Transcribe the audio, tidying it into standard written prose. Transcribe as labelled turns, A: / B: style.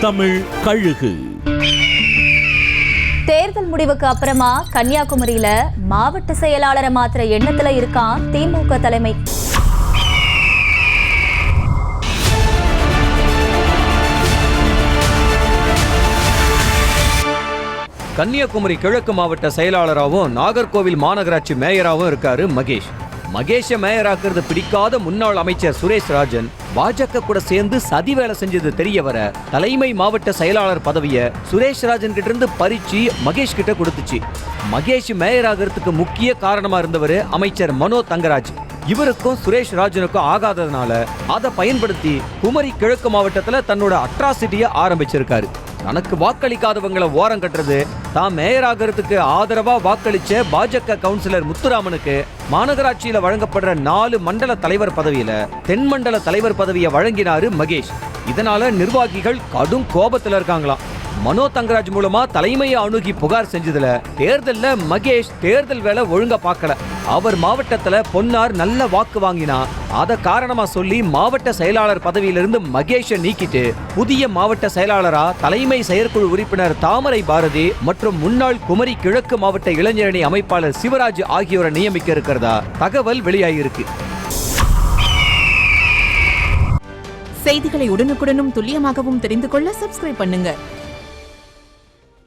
A: தமிழ் கழுகு.
B: தேர்தல் முடிவுக்கு அப்புறமா கன்னியாகுமரியில மாவட்ட செயலாளரை மாத்திர எண்ணத்துல இருக்கான் திமுக தலைமை.
C: கன்னியாகுமரி கிழக்கு மாவட்ட செயலாளராகவும் நாகர்கோவில் மாநகராட்சி மேயராகவும் இருக்காரு மகேஷ். மகேஷ மேயராக்குறது பிடிக்காத முன்னாள் அமைச்சர் சுரேஷ் ராஜன் பாஜக கூட சேர்ந்து சதி வேலை செஞ்சது தெரிய வர தலைமை மாவட்ட செயலாளர் பதவியை சுரேஷ் ராஜன் கிட்ட இருந்து பறிச்சு மகேஷ் கிட்ட கொடுத்துச்சு. மகேஷ் மேயர் ஆகிறதுக்கு முக்கிய காரணமா இருந்தவர் அமைச்சர் மனோ தங்கராஜ். இவருக்கும் சுரேஷ் ராஜனுக்கும் ஆகாததுனால அதை பயன்படுத்தி குமரி கிழக்கு மாவட்டத்துல தன்னோட அட்ராசிட்டியை ஆரம்பிச்சிருக்காரு. தனக்கு வாக்களிக்காதவங்களை ஓரம் கட்டுறது, தான் மேயர் ஆகிறதுக்கு ஆதரவா வாக்களிச்ச பாஜக கவுன்சிலர் முத்துராமனுக்கு மாநகராட்சியில வழங்கப்படுற 4 மண்டல தலைவர் பதவியில தென்மண்டல தலைவர் பதவியை வழங்கினாரு மகேஷ். இதனால நிர்வாகிகள் கடும் கோபத்துல இருக்காங்களாம். மனோ தங்கராஜ் மூலமா தலைமையை அணுகி புகார் செஞ்சதுல தேர்தல்ல மகேஷ் தேர்தல் வேலை ஒழுங்கா பார்க்கல. அவர் மாவட்டத்துல பொன்னார் நல்ல வாக்கு வாங்கினா அத காரணமா சொல்லி மாவட்ட செயலாளர் பதவியிலிருந்து மகேஷை நீக்கிட்டு புதிய மாவட்ட செயலாளரா தலைமை செயற்குழு உறுப்பினர் தாமரை பாரதி மற்றும் முன்னாள் குமரி கிழக்கு மாவட்ட இளைஞரணி அமைப்பாளர் சிவராஜ் ஆகியோரை நியமிக்க இருக்கிறதா தகவல் வெளியாகியிருக்கு.
D: செய்திகளை உடனுக்குடனும் துல்லியமாகவும் தெரிந்து கொள்ள சப்ஸ்கிரைப் பண்ணுங்க.